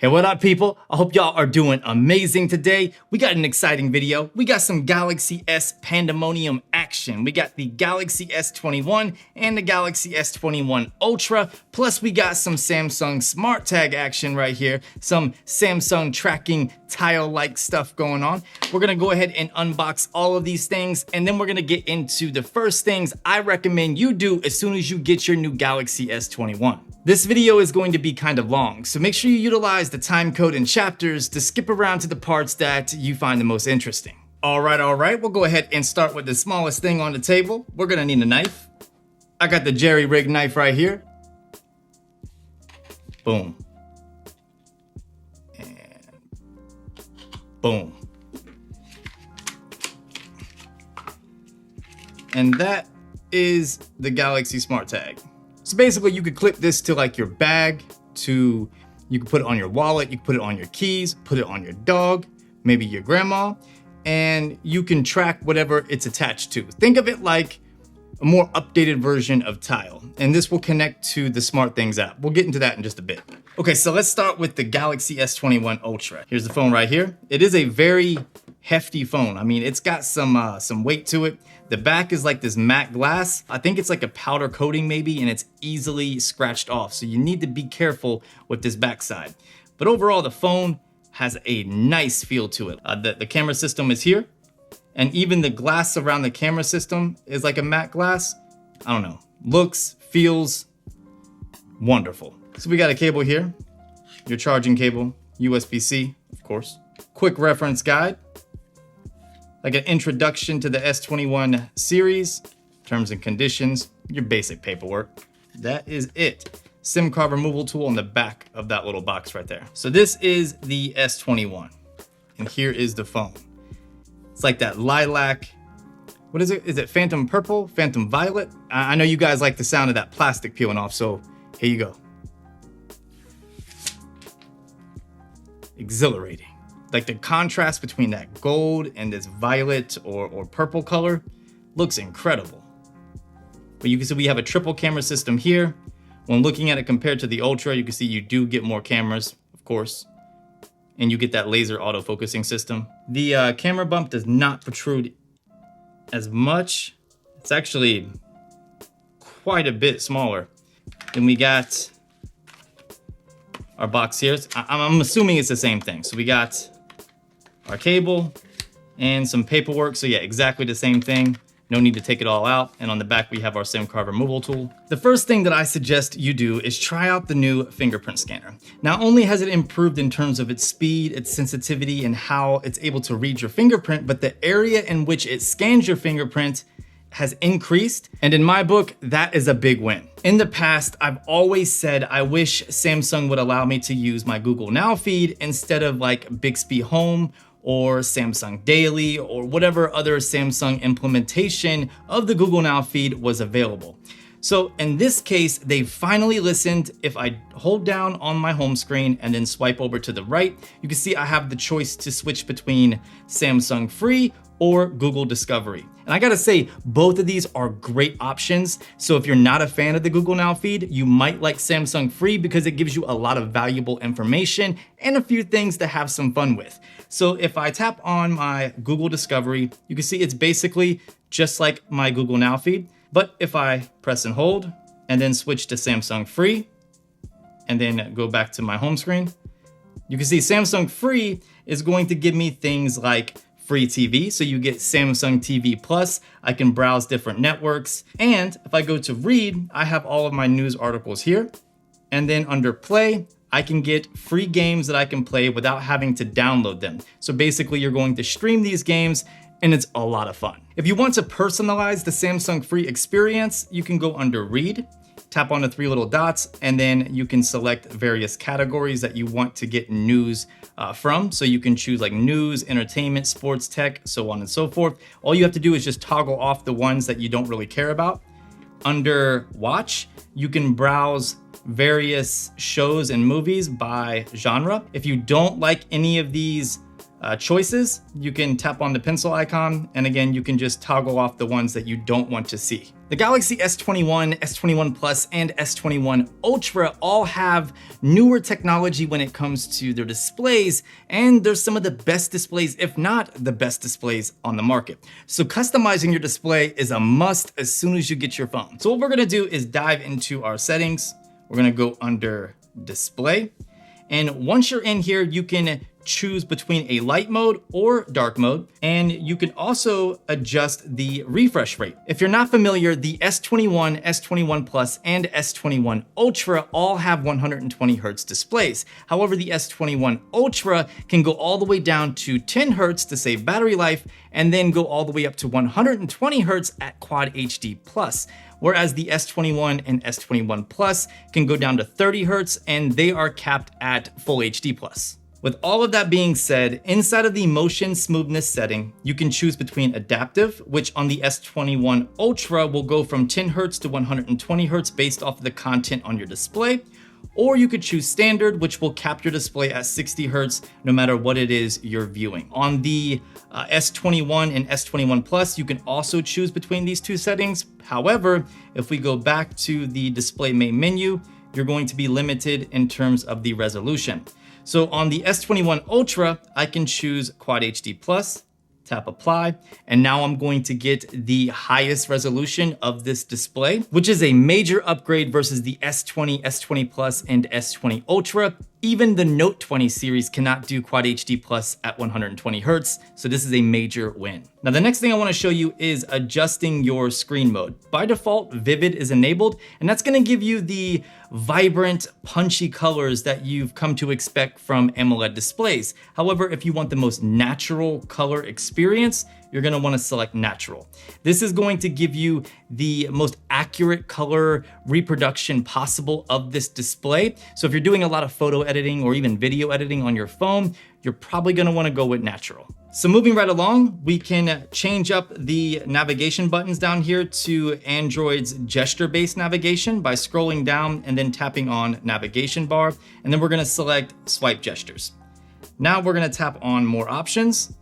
Hey, what up, people? I hope y'all are doing amazing today. We got an exciting video. We got some Galaxy S pandemonium action. We got the Galaxy S21 and the Galaxy S21 Ultra. Plus, we got some Samsung Smart Tag action right here. Some Samsung tracking tile-like stuff going on. We're gonna go ahead and unbox all of these things, and then we're gonna get into the first things I recommend you do as soon as you get your new Galaxy S21. This video is going to be kind of long, so make sure you utilize the time code and chapters to skip around to the parts that you find the most interesting. All right, we'll go ahead and start with the smallest thing on the table. We're gonna need a knife. I got the jerry rig knife right here. Boom. And boom. And that is the Galaxy Smart Tag. So basically you could clip this to like your bag, you could put it on your wallet, you could put it on your keys, put it on your dog, maybe your grandma, and you can track whatever it's attached to. Think of it like a more updated version of Tile, and this will connect to the SmartThings app. We'll get into that in just a bit. Okay, so let's start with the Galaxy S21 Ultra. Here's the phone right here. It is a very hefty phone. I mean, it's got some weight to it. The back is like this matte glass. I think it's like a powder coating maybe, and it's easily scratched off. So you need to be careful with this backside. But overall, the phone has a nice feel to it. The camera system is here, and even the glass around the camera system is like a matte glass. I don't know, looks, feels wonderful. So we got a cable here, your charging cable, USB-C, of course. Quick reference guide, like an introduction to the S21 series, terms and conditions, your basic paperwork. That is it. SIM card removal tool on the back of that little box right there. So this is the S21, and here is the phone. It's like that lilac, what is it? Is it Phantom Purple, Phantom Violet? I know you guys like the sound of that plastic peeling off, so here you go. Exhilarating. Like the contrast between that gold and this violet or purple color looks incredible. But you can see we have a triple camera system here. When looking at it compared to the Ultra, you can see you do get more cameras, of course, and you get that laser autofocusing system. The camera bump does not protrude as much. It's actually quite a bit smaller. Then we got our box here. I'm assuming it's the same thing. So we got our cable and some paperwork. So yeah, exactly the same thing. No need to take it all out. And on the back, we have our SIM card removal tool. The first thing that I suggest you do is try out the new Fingerprint Scanner. Not only has it improved in terms of its speed, its sensitivity, and how it's able to read your fingerprint, but the area in which it scans your fingerprint has increased. And in my book, that is a big win. In the past, I've always said I wish Samsung would allow me to use my Google Now feed instead of like Bixby Home or Samsung Daily or whatever other Samsung implementation of the Google Now feed was available. So in this case, they finally listened. If I hold down on my home screen and then swipe over to the right, you can see I have the choice to switch between Samsung Free or Google Discovery. And I gotta say, both of these are great options. So if you're not a fan of the Google Now feed, you might like Samsung Free because it gives you a lot of valuable information and a few things to have some fun with. So if I tap on my Google Discovery, you can see it's basically just like my Google Now feed. But if I press and hold and then switch to Samsung Free and then go back to my home screen, you can see Samsung Free is going to give me things like free TV. So you get Samsung TV Plus. I can browse different networks. And if I go to read, I have all of my news articles here. And then under play, I can get free games that I can play without having to download them. So basically you're going to stream these games and it's a lot of fun. If you want to personalize the Samsung Free experience, you can go under read, tap on the three little dots, and then you can select various categories that you want to get news from. So you can choose like news, entertainment, sports, tech, so on and so forth. All you have to do is just toggle off the ones that you don't really care about. Under watch, you can browse various shows and movies by genre. If you don't like any of these choices, you can tap on the pencil icon, and again, you can just toggle off the ones that you don't want to see. The Galaxy S21, S21 Plus, and S21 Ultra all have newer technology when it comes to their displays, and they're some of the best displays, if not the best displays on the market. So customizing your display is a must as soon as you get your phone. So what we're gonna do is dive into our settings. We're gonna go under Display. And once you're in here, you can choose between a light mode or dark mode, and you can also adjust the refresh rate. If you're not familiar, the S21, S21 Plus, and S21 Ultra all have 120 Hz displays. However, the S21 Ultra can go all the way down to 10 Hz to save battery life, and then go all the way up to 120 Hz at Quad HD Plus. Whereas the S21 and S21 Plus can go down to 30 Hz, and they are capped at Full HD Plus. With all of that being said, inside of the motion smoothness setting, you can choose between adaptive, which on the S21 Ultra will go from 10 Hz to 120 Hz based off of the content on your display, or you could choose standard, which will cap your display at 60 Hz no matter what it is you're viewing. On the S21 and S21 Plus, you can also choose between these two settings. However, if we go back to the display main menu, you're going to be limited in terms of the resolution. So on the S21 Ultra, I can choose Quad HD Plus, tap apply, and now I'm going to get the highest resolution of this display, which is a major upgrade versus the S20, S20 Plus, and S20 Ultra. Even the Note 20 series cannot do Quad HD Plus at 120 Hz, so this is a major win. Now the next thing I want to show you is adjusting your screen mode. By default, Vivid is enabled, and that's going to give you the vibrant, punchy colors that you've come to expect from AMOLED displays. However, if you want the most natural color experience, you're gonna wanna select natural. This is going to give you the most accurate color reproduction possible of this display. So if you're doing a lot of photo editing or even video editing on your phone, you're probably gonna wanna go with natural. So moving right along, we can change up the navigation buttons down here to Android's gesture-based navigation by scrolling down and then tapping on navigation bar, and then we're gonna select swipe gestures. Now we're gonna tap on more options,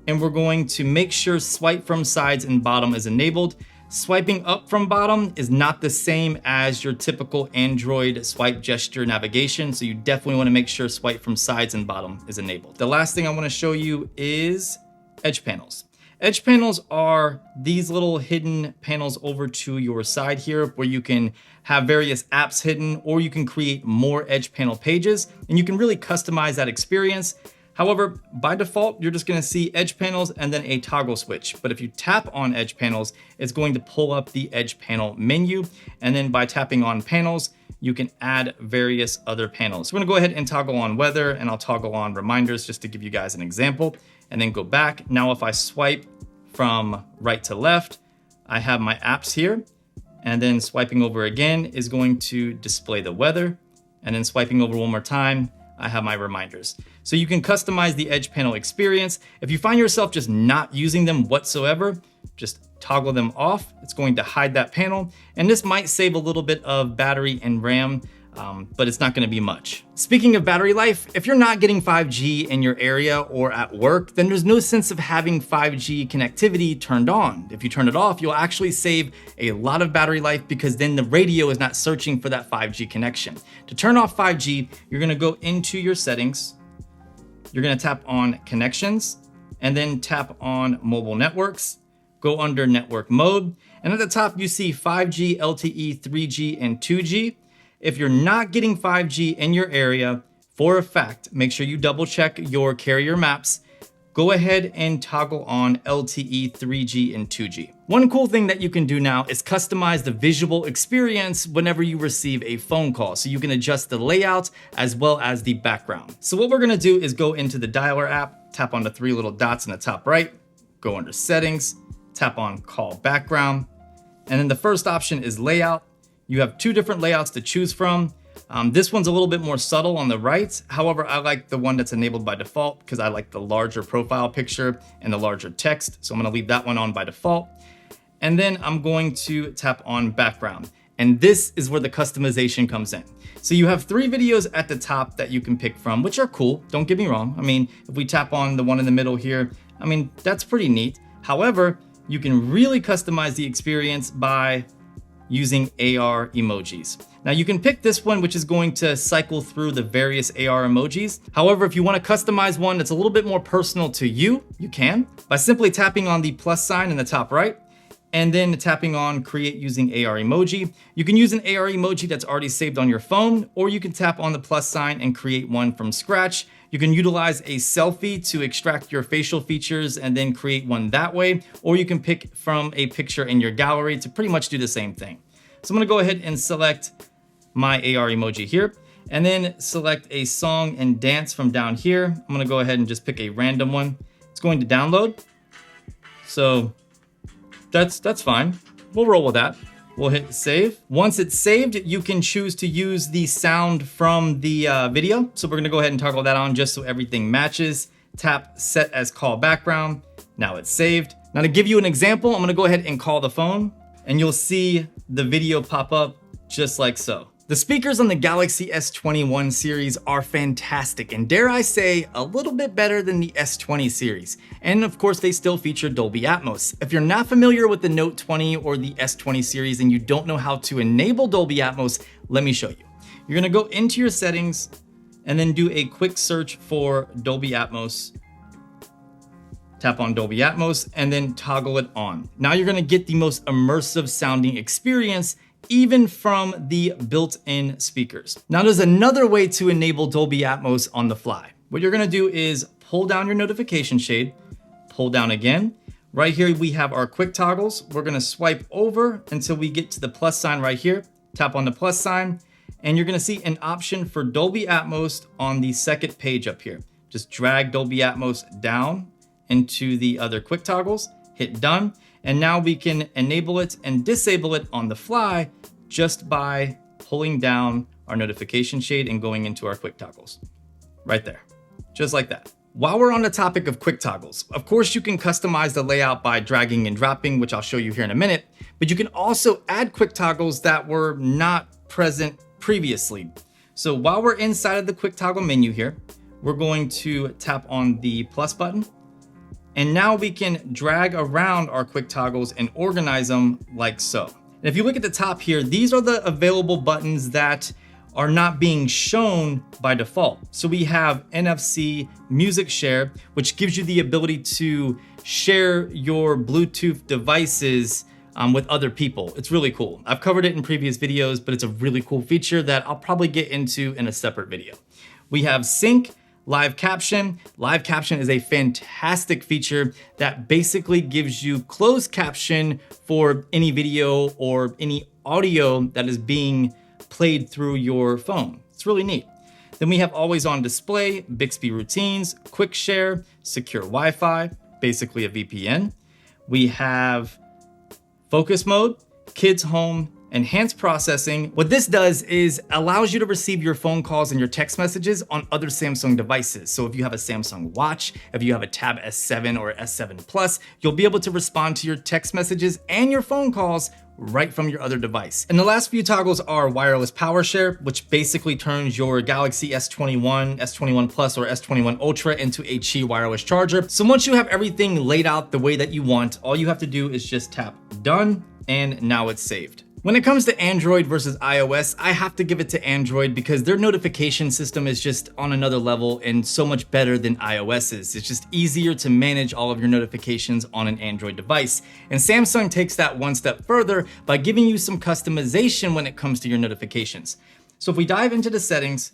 and we're going to make sure swipe from sides and bottom is enabled. Swiping up from bottom is not the same as your typical Android swipe gesture navigation, so you definitely want to make sure swipe from sides and bottom is enabled. The last thing I want to show you is edge panels. Edge panels are these little hidden panels over to your side here where you can have various apps hidden, or you can create more edge panel pages, and you can really customize that experience. However, by default, you're just gonna see edge panels and then a toggle switch. But if you tap on edge panels, it's going to pull up the edge panel menu. And then by tapping on panels, you can add various other panels. So I'm gonna go ahead and toggle on weather, and I'll toggle on reminders just to give you guys an example, and then go back. Now, if I swipe from right to left, I have my apps here, and then swiping over again is going to display the weather. And then swiping over one more time, I have my reminders. So you can customize the edge panel experience. If you find yourself just not using them whatsoever, just toggle them off. It's going to hide that panel. And this might save a little bit of battery and RAM, but it's not gonna be much. Speaking of battery life, if you're not getting 5G in your area or at work, then there's no sense of having 5G connectivity turned on. If you turn it off, you'll actually save a lot of battery life because then the radio is not searching for that 5G connection. To turn off 5G, you're gonna go into your settings, you're gonna tap on connections, and then tap on mobile networks, go under network mode, and at the top you see 5G, LTE, 3G, and 2G. If you're not getting 5G in your area, for a fact, make sure you double check your carrier maps. Go ahead and toggle on LTE, 3G, and 2G. One cool thing that you can do now is customize the visual experience whenever you receive a phone call. So you can adjust the layout as well as the background. So what we're gonna do is go into the dialer app, tap on the three little dots in the top right, go under settings, tap on call background, and then the first option is layout. You have two different layouts to choose from. This one's a little bit more subtle on the right. However, I like the one that's enabled by default because I like the larger profile picture and the larger text. So I'm gonna leave that one on by default. And then I'm going to tap on background. And this is where the customization comes in. So you have 3 videos at the top that you can pick from, which are cool. Don't get me wrong. I mean, if we tap on the one in the middle here, I mean, that's pretty neat. However, you can really customize the experience by using AR emojis. Now you can pick this one, which is going to cycle through the various AR emojis. However, if you want to customize one that's a little bit more personal to you, you can by simply tapping on the plus sign in the top right and then tapping on create using AR emoji. You can use an AR emoji that's already saved on your phone, or you can tap on the plus sign and create one from scratch. You can utilize a selfie to extract your facial features and then create one that way, or you can pick from a picture in your gallery to pretty much do the same thing. So I'm gonna go ahead and select my AR emoji here, and then select a song and dance from down here. I'm gonna go ahead and just pick a random one. It's going to download. So that's fine. We'll roll with that. We'll hit save. Once it's saved, you can choose to use the sound from the video. So we're gonna go ahead and toggle that on just so everything matches. Tap set as call background. Now it's saved. Now to give you an example, I'm gonna go ahead and call the phone and you'll see the video pop up just like so. The speakers on the Galaxy S21 series are fantastic and dare I say, a little bit better than the S20 series. And of course, they still feature Dolby Atmos. If you're not familiar with the Note 20 or the S20 series and you don't know how to enable Dolby Atmos, let me show you. You're gonna go into your settings and then do a quick search for Dolby Atmos. Tap on Dolby Atmos and then toggle it on. Now you're gonna get the most immersive sounding experience even from the built-in speakers. Now there's another way to enable Dolby Atmos on the fly. What you're gonna do is pull down your notification shade, pull down again. Right here we have our quick toggles. We're gonna swipe over until we get to the plus sign right here. Tap on the plus sign and you're gonna see an option for Dolby Atmos on the second page up here. Just drag Dolby Atmos down into the other quick toggles, hit done. And now we can enable it and disable it on the fly just by pulling down our notification shade and going into our quick toggles. Right there, just like that. While we're on the topic of quick toggles, of course you can customize the layout by dragging and dropping, which I'll show you here in a minute, but you can also add quick toggles that were not present previously. So while we're inside of the quick toggle menu here, we're going to tap on the plus button. And now we can drag around our quick toggles and organize them like so. And if you look at the top here, these are the available buttons that are not being shown by default. So we have NFC Music Share, which gives you the ability to share your Bluetooth devices with other people. It's really cool. I've covered it in previous videos, but it's a really cool feature that I'll probably get into in a separate video. We have Sync, Live Caption. Live Caption is a fantastic feature that basically gives you closed caption for any video or any audio that is being played through your phone. It's really neat. Then we have Always On Display, Bixby Routines, Quick Share, Secure Wi-Fi, basically a VPN. We have Focus Mode, Kids Home, Enhanced Processing. What this does is allows you to receive your phone calls and your text messages on other Samsung devices. So if you have a Samsung Watch, if you have a Tab S7 or S7 Plus, you'll be able to respond to your text messages and your phone calls right from your other device. And the last few toggles are wireless power share, which basically turns your Galaxy S21, S21 Plus, or S21 Ultra into a Qi wireless charger. So once you have everything laid out the way that you want, all you have to do is just tap done, and now it's saved. When it comes to Android versus iOS, I have to give it to Android because their notification system is just on another level and so much better than iOS's. It's just easier to manage all of your notifications on an Android device. And Samsung takes that one step further by giving you some customization when it comes to your notifications. So if we dive into the settings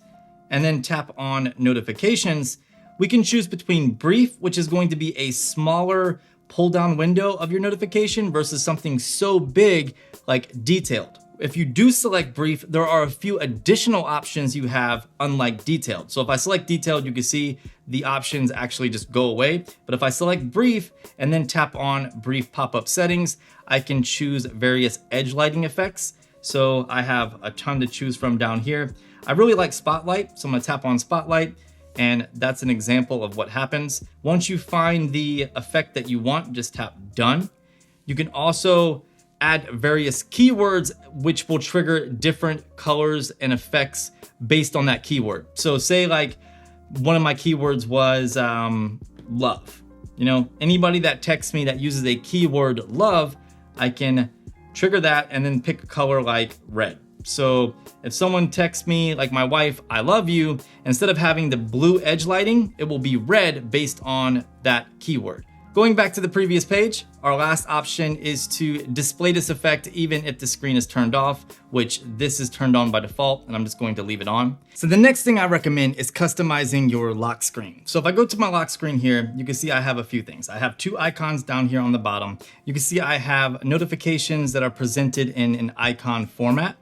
and then tap on notifications, we can choose between brief, which is going to be a smaller pull down window of your notification versus something so big like detailed. If you do select brief, there are a few additional options you have unlike detailed. So if I select detailed, you can see the options actually just go away. But if I select brief and then tap on brief pop-up settings, I can choose various edge lighting effects. So I have a ton to choose from down here. I really like Spotlight, so I'm gonna tap on Spotlight. And that's an example of what happens. Once you find the effect that you want, just tap done. You can also add various keywords which will trigger different colors and effects based on that keyword. So say like one of my keywords was love. You know, anybody that texts me that uses a keyword love, I can trigger that and then pick a color like red. So if someone texts me, like my wife, I love you, instead of having the blue edge lighting, it will be red based on that keyword. Going back to the previous page, our last option is to display this effect even if the screen is turned off, which this is turned on by default, and I'm just going to leave it on. So the next thing I recommend is customizing your lock screen. So if I go to my lock screen here, you can see I have a few things. I have two icons down here on the bottom. You can see I have notifications that are presented in an icon format.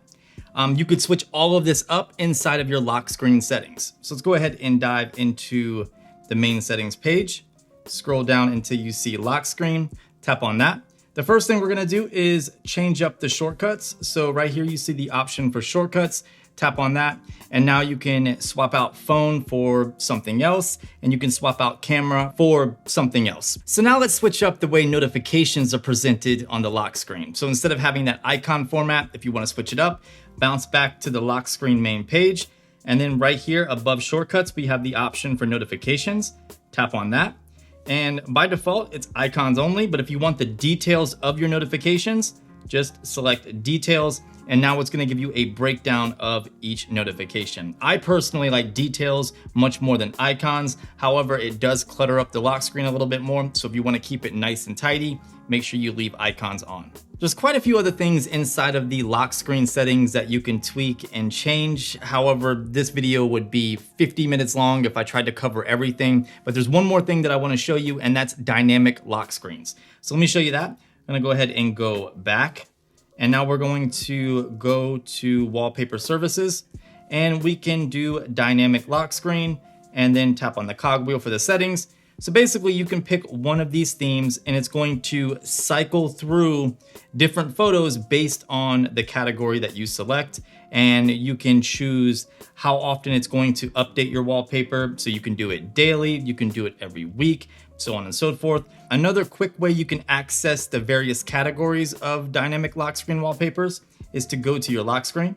You could switch all of this up inside of your lock screen settings. So let's go ahead and dive into the main settings page. Scroll down until you see lock screen, tap on that. The first thing we're gonna do is change up the shortcuts. So right here, you see the option for shortcuts, tap on that. And now you can swap out phone for something else, and you can swap out camera for something else. So now let's switch up the way notifications are presented on the lock screen. So instead of having that icon format, if you wanna switch it up, bounce back to the lock screen main page. And then right here above shortcuts, we have the option for notifications, tap on that. And by default, it's icons only, but if you want the details of your notifications, just select details, and now it's gonna give you a breakdown of each notification. I personally like details much more than icons. However, it does clutter up the lock screen a little bit more, so if you wanna keep it nice and tidy, make sure you leave icons on. There's quite a few other things inside of the lock screen settings that you can tweak and change. However, this video would be 50 minutes long if I tried to cover everything. But there's one more thing that I want to show you, and that's dynamic lock screens. So let me show you that. I'm going to go ahead and go back. And now we're going to go to wallpaper services, and we can do dynamic lock screen and then tap on the cogwheel for the settings. So basically you can pick one of these themes and it's going to cycle through different photos based on the category that you select. And you can choose how often it's going to update your wallpaper. So you can do it daily, you can do it every week, so on and so forth. Another quick way you can access the various categories of dynamic lock screen wallpapers is to go to your lock screen.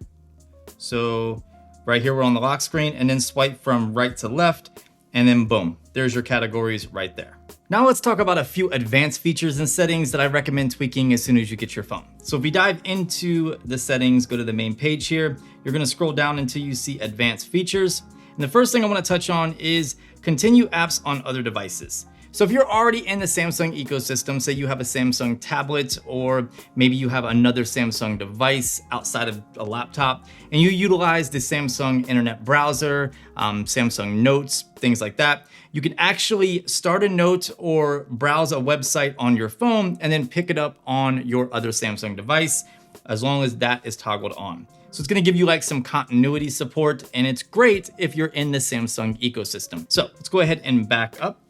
So right here, we're on the lock screen, and then swipe from right to left, and then boom, there's your categories right there. Now let's talk about a few advanced features and settings that I recommend tweaking as soon as you get your phone. So if we dive into the settings, go to the main page here, you're gonna scroll down until you see advanced features. And the first thing I wanna touch on is continue apps on other devices. So if you're already in the Samsung ecosystem, say you have a Samsung tablet, or maybe you have another Samsung device outside of a laptop, and you utilize the Samsung internet browser, Samsung Notes, things like that, you can actually start a note or browse a website on your phone and then pick it up on your other Samsung device, as long as that is toggled on. So it's gonna give you like some continuity support, and it's great if you're in the Samsung ecosystem. So let's go ahead and back up.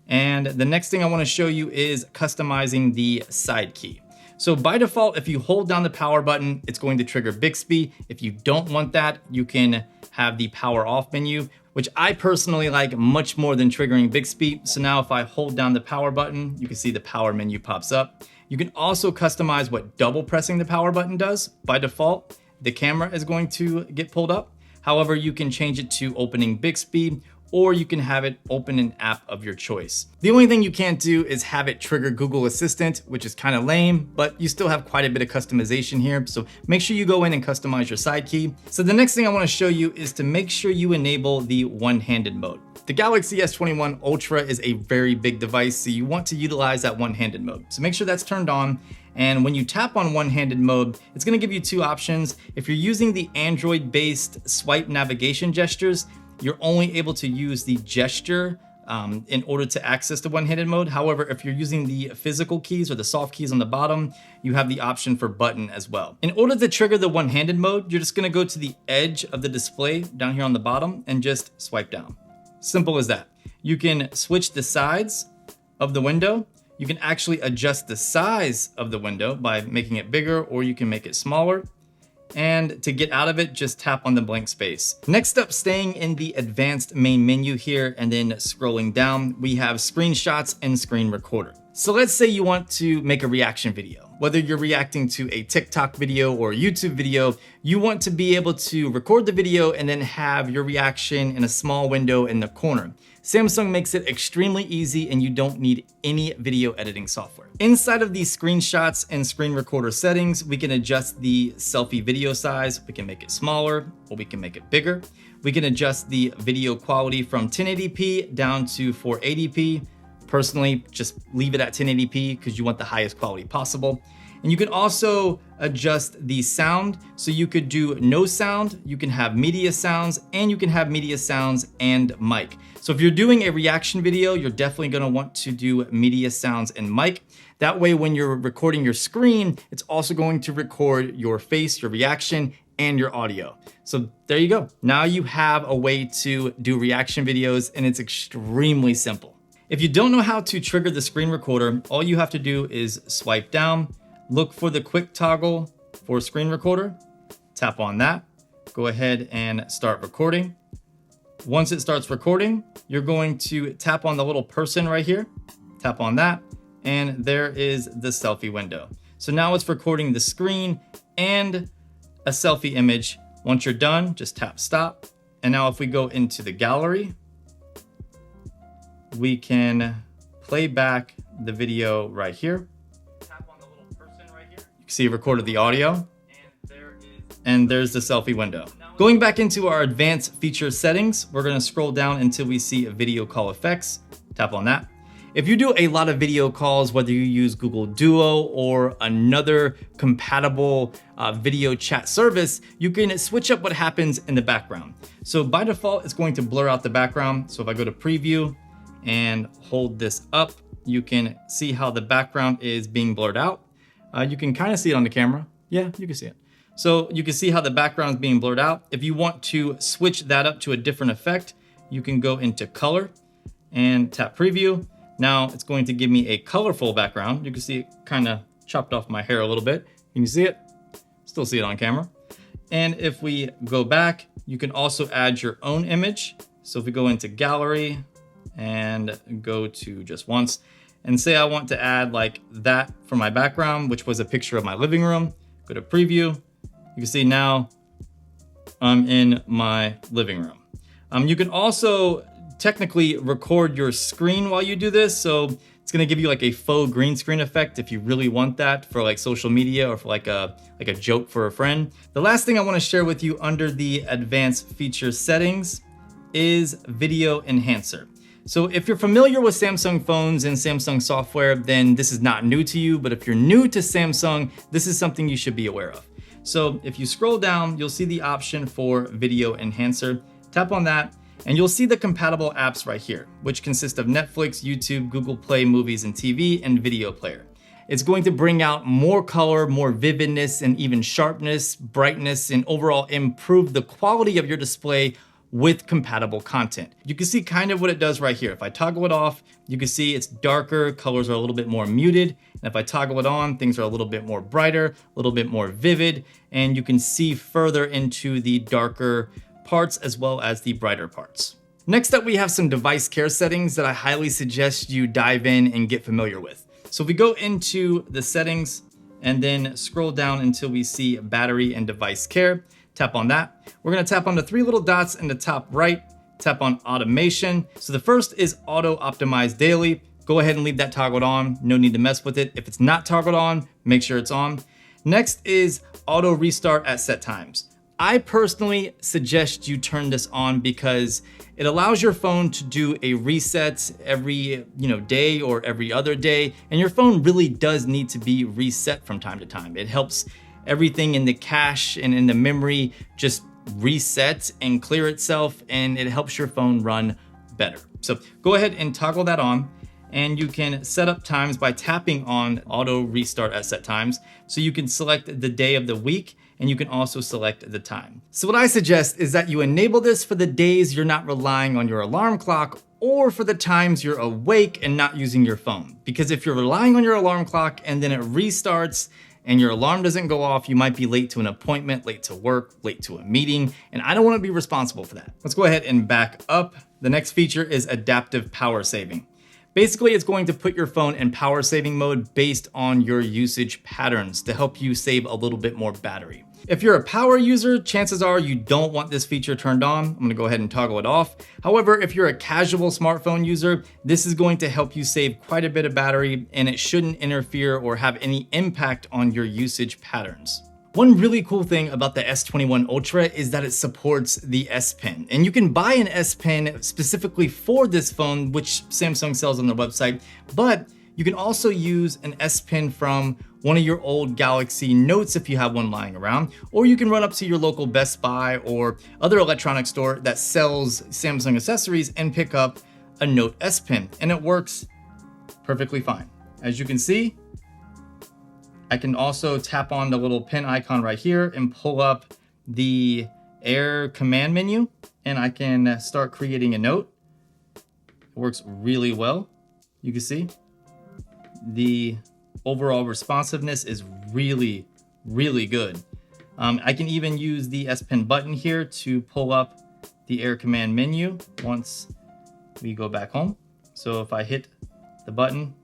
And the next thing I wanna show you is customizing the side key. So by default, if you hold down the power button, it's going to trigger Bixby. If you don't want that, you can have the power off menu, which I personally like much more than triggering Bixby. So now if I hold down the power button, you can see the power menu pops up. You can also customize what double pressing the power button does. By default, the camera is going to get pulled up. However, you can change it to opening Bixby, or you can have it open an app of your choice. The only thing you can't do is have it trigger Google Assistant, which is kind of lame, but you still have quite a bit of customization here. So make sure you go in and customize your side key. So the next thing I want to show you is to make sure you enable the one-handed mode. The Galaxy S21 Ultra is a very big device, so you want to utilize that one-handed mode. So make sure that's turned on. And when you tap on one-handed mode, it's gonna give you two options. If you're using the Android-based swipe navigation gestures, you're only able to use the gesture in order to access the one-handed mode. However, if you're using the physical keys or the soft keys on the bottom, you have the option for button as well. In order to trigger the one-handed mode, you're just gonna go to the edge of the display down here on the bottom and just swipe down. Simple as that. You can switch the sides of the window. You can actually adjust the size of the window by making it bigger, or you can make it smaller. And to get out of it, just tap on the blank space. Next up, staying in the advanced main menu here and then scrolling down, we have screenshots and screen recorder. So let's say you want to make a reaction video. Whether you're reacting to a TikTok video or a YouTube video, you want to be able to record the video and then have your reaction in a small window in the corner. Samsung makes it extremely easy and you don't need any video editing software. Inside of these screenshots and screen recorder settings, we can adjust the selfie video size. We can make it smaller or we can make it bigger. We can adjust the video quality from 1080p down to 480p. Personally, just leave it at 1080p because you want the highest quality possible. And you can also adjust the sound. So you could do no sound, you can have media sounds, and you can have media sounds and mic. So if you're doing a reaction video, you're definitely gonna want to do media sounds and mic. That way, when you're recording your screen, it's also going to record your face, your reaction, and your audio. So there you go. Now you have a way to do reaction videos and it's extremely simple. If you don't know how to trigger the screen recorder, all you have to do is swipe down, look for the quick toggle for screen recorder, tap on that, go ahead and start recording. Once it starts recording, you're going to tap on the little person right here, tap on that, and there is the selfie window. So now it's recording the screen and a selfie image. Once you're done, just tap stop. And now if we go into the gallery, we can play back the video right here. Tap on the little person right here. You can see it recorded the audio. And there's the selfie window. Going back into our advanced feature settings, we're gonna scroll down until we see video call effects. Tap on that. If you do a lot of video calls, whether you use Google Duo or another compatible video chat service, you can switch up what happens in the background. So by default, it's going to blur out the background. So if I go to preview and hold this up, you can see how the background is being blurred out. You can kind of see it on the camera. Yeah, you can see it. So you can see how the background is being blurred out. If you want to switch that up to a different effect, you can go into color and tap preview. Now it's going to give me a colorful background. You can see it kind of chopped off my hair a little bit. Can you see it? Still see it on camera. And if we go back, you can also add your own image. So if we go into gallery and go to just once and say I want to add like that for my background, which was a picture of my living room, go to preview. You can see now I'm in my living room. You can also technically record your screen while you do this. So it's gonna give you like a faux green screen effect if you really want that for like social media or for like a joke for a friend. The last thing I wanna share with you under the advanced feature settings is video enhancer. So if you're familiar with Samsung phones and Samsung software, then this is not new to you, but if you're new to Samsung, this is something you should be aware of. So if you scroll down, you'll see the option for video enhancer. Tap on that, and you'll see the compatible apps right here, which consist of Netflix, YouTube, Google Play Movies and TV, and Video Player. It's going to bring out more color, more vividness, and even sharpness, brightness, and overall improve the quality of your display with compatible content. You can see kind of what it does right here. If I toggle it off, you can see it's darker, colors are a little bit more muted. And if I toggle it on, things are a little bit more brighter, a little bit more vivid, and you can see further into the darker parts as well as the brighter parts. Next up, we have some device care settings that I highly suggest you dive in and get familiar with. So if we go into the settings and then scroll down until we see battery and device care, tap on that. We're gonna tap on the three little dots in the top right, tap on automation. So the first is auto optimize daily. Go ahead and leave that toggled on. No need to mess with it. If it's not toggled on, make sure it's on. Next is auto restart at set times. I personally suggest you turn this on because it allows your phone to do a reset every day or every other day, and your phone really does need to be reset from time to time. It helps everything in the cache and in the memory just reset and clear itself, and it helps your phone run better. So go ahead and toggle that on, and you can set up times by tapping on auto restart at set times. So you can select the day of the week, and you can also select the time. So what I suggest is that you enable this for the days you're not relying on your alarm clock, or for the times you're awake and not using your phone. Because if you're relying on your alarm clock and then it restarts and your alarm doesn't go off, you might be late to an appointment, late to work, late to a meeting, and I don't want to be responsible for that. Let's go ahead and back up. The next feature is adaptive power saving. Basically, it's going to put your phone in power saving mode based on your usage patterns to help you save a little bit more battery. If you're a power user, chances are you don't want this feature turned on. I'm gonna go ahead and toggle it off. However, if you're a casual smartphone user, this is going to help you save quite a bit of battery, and it shouldn't interfere or have any impact on your usage patterns. One really cool thing about the S21 Ultra is that it supports the S Pen, and you can buy an S Pen specifically for this phone, which Samsung sells on their website, but you can also use an S Pen from one of your old Galaxy Notes if you have one lying around, or you can run up to your local Best Buy or other electronics store that sells Samsung accessories and pick up a Note S Pen, and it works perfectly fine. As you can see, I can also tap on the little pen icon right here and pull up the Air command menu, and I can start creating a note. It works really well. You can see the overall responsiveness is really, really good. I can even use the S Pen button here to pull up the Air command menu once we go back home. So if I hit the button,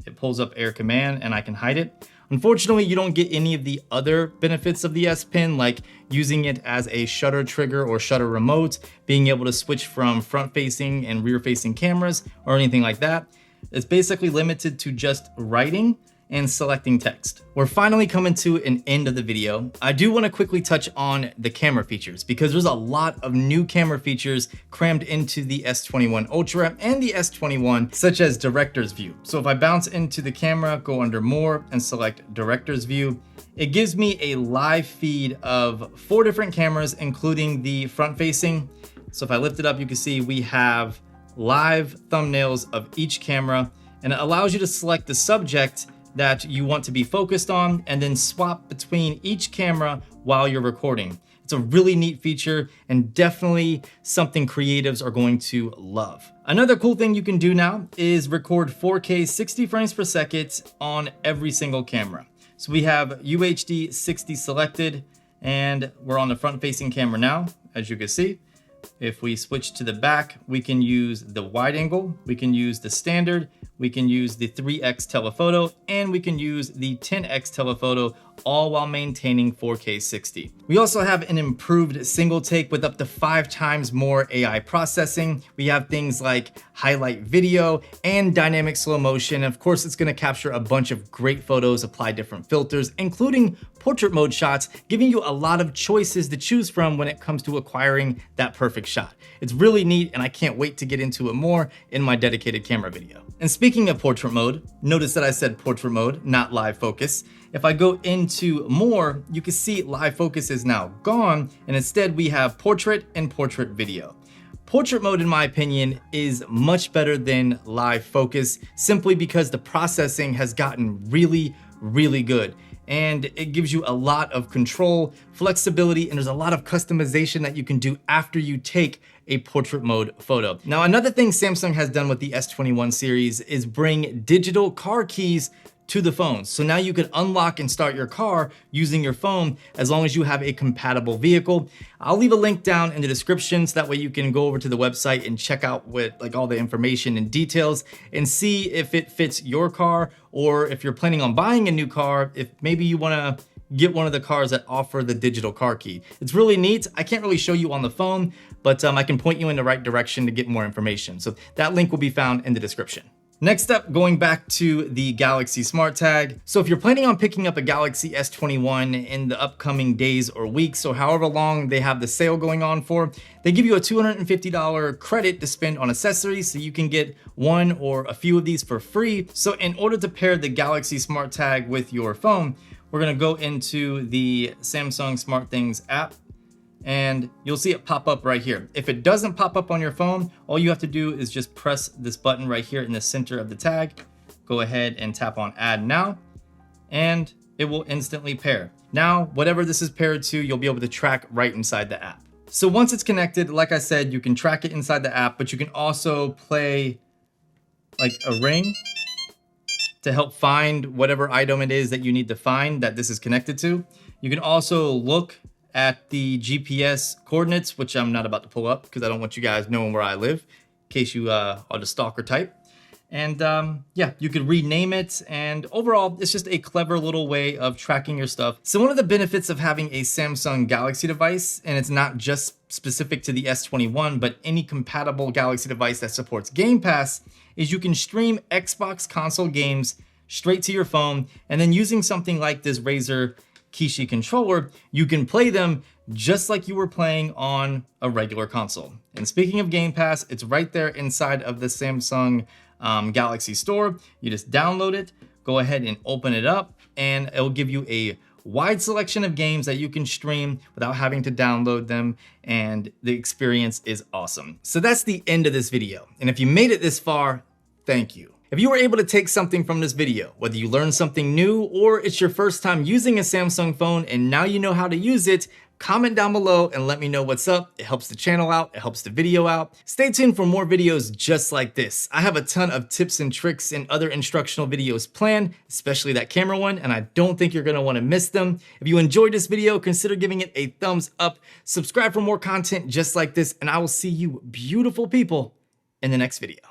it pulls up Air command and I can hide it. Unfortunately, you don't get any of the other benefits of the S Pen, like using it as a shutter trigger or shutter remote, being able to switch from front-facing and rear-facing cameras, or anything like that. It's basically limited to just writing and selecting text. We're finally coming to an end of the video. I do want to quickly touch on the camera features because there's a lot of new camera features crammed into the S21 Ultra and the S21, such as Director's View. So if I bounce into the camera, go under More and select Director's View, it gives me a live feed of 4 different cameras, including the front facing. So if I lift it up, you can see we have live thumbnails of each camera, and it allows you to select the subject that you want to be focused on and then swap between each camera while you're recording. It's a really neat feature and definitely something creatives are going to love. Another cool thing you can do now is record 4K 60 frames per second on every single camera. So we have UHD 60 selected and we're on the front facing camera now, as you can see. If we switch to the back, we can use the wide angle, we can use the standard, we can use the 3x telephoto, and we can use the 10x telephoto, all while maintaining 4K 60. We also have an improved single take with up to 5 times more AI processing. We have things like highlight video and dynamic slow motion. Of course, it's gonna capture a bunch of great photos, apply different filters, including portrait mode shots, giving you a lot of choices to choose from when it comes to acquiring that perfect shot. It's really neat, and I can't wait to get into it more in my dedicated camera video. And speaking of portrait mode, notice that I said portrait mode, not live focus. If I go into more, you can see live focus is now gone, and instead we have portrait and portrait video. Portrait mode, in my opinion, is much better than live focus, simply because the processing has gotten really, really good. And it gives you a lot of control, flexibility, and there's a lot of customization that you can do after you take a portrait mode photo. Now, another thing Samsung has done with the S21 series is bring digital car keys to the phone. So now you can unlock and start your car using your phone as long as you have a compatible vehicle. I'll leave a link down in the description so that way you can go over to the website and check out with all the information and details and see if it fits your car, or if you're planning on buying a new car, if maybe you wanna get one of the cars that offer the digital car key. It's really neat. I can't really show you on the phone, but I can point you in the right direction to get more information. So that link will be found in the description. Next up, going back to the Galaxy Smart Tag. So if you're planning on picking up a Galaxy S21 in the upcoming days or weeks, or however long they have the sale going on for, they give you a $250 credit to spend on accessories, so you can get one or a few of these for free. So in order to pair the Galaxy Smart Tag with your phone, we're gonna go into the Samsung SmartThings app, and you'll see it pop up right here. If it doesn't pop up on your phone, all you have to do is just press this button right here in the center of the tag. Go ahead and tap on Add Now, and it will instantly pair. Now, whatever this is paired to, you'll be able to track right inside the app. So once it's connected, like I said, you can track it inside the app, but you can also play like a ring to help find whatever item it is that you need to find that this is connected to. You can also look at the GPS coordinates, which I'm not about to pull up because I don't want you guys knowing where I live in case you are the stalker type. And yeah, you could rename it. And overall, it's just a clever little way of tracking your stuff. So one of the benefits of having a Samsung Galaxy device, and it's not just specific to the S21, but any compatible Galaxy device that supports Game Pass, is you can stream Xbox console games straight to your phone. And then using something like this Razer Kishi controller, you can play them just like you were playing on a regular console. And speaking of Game Pass, it's right there inside of the Samsung Galaxy store. You just download it, go ahead and open it up, and it'll give you a wide selection of games that you can stream without having to download them, and the experience is awesome. So that's the end of this video. And if you made it this far, thank you. If you were able to take something from this video, whether you learned something new or it's your first time using a Samsung phone and now you know how to use it, comment down below and let me know what's up. It helps the channel out, it helps the video out. Stay tuned for more videos just like this. I have a ton of tips and tricks and other instructional videos planned, especially that camera one, and I don't think you're gonna wanna miss them. If you enjoyed this video, consider giving it a thumbs up, subscribe for more content just like this, and I will see you beautiful people in the next video.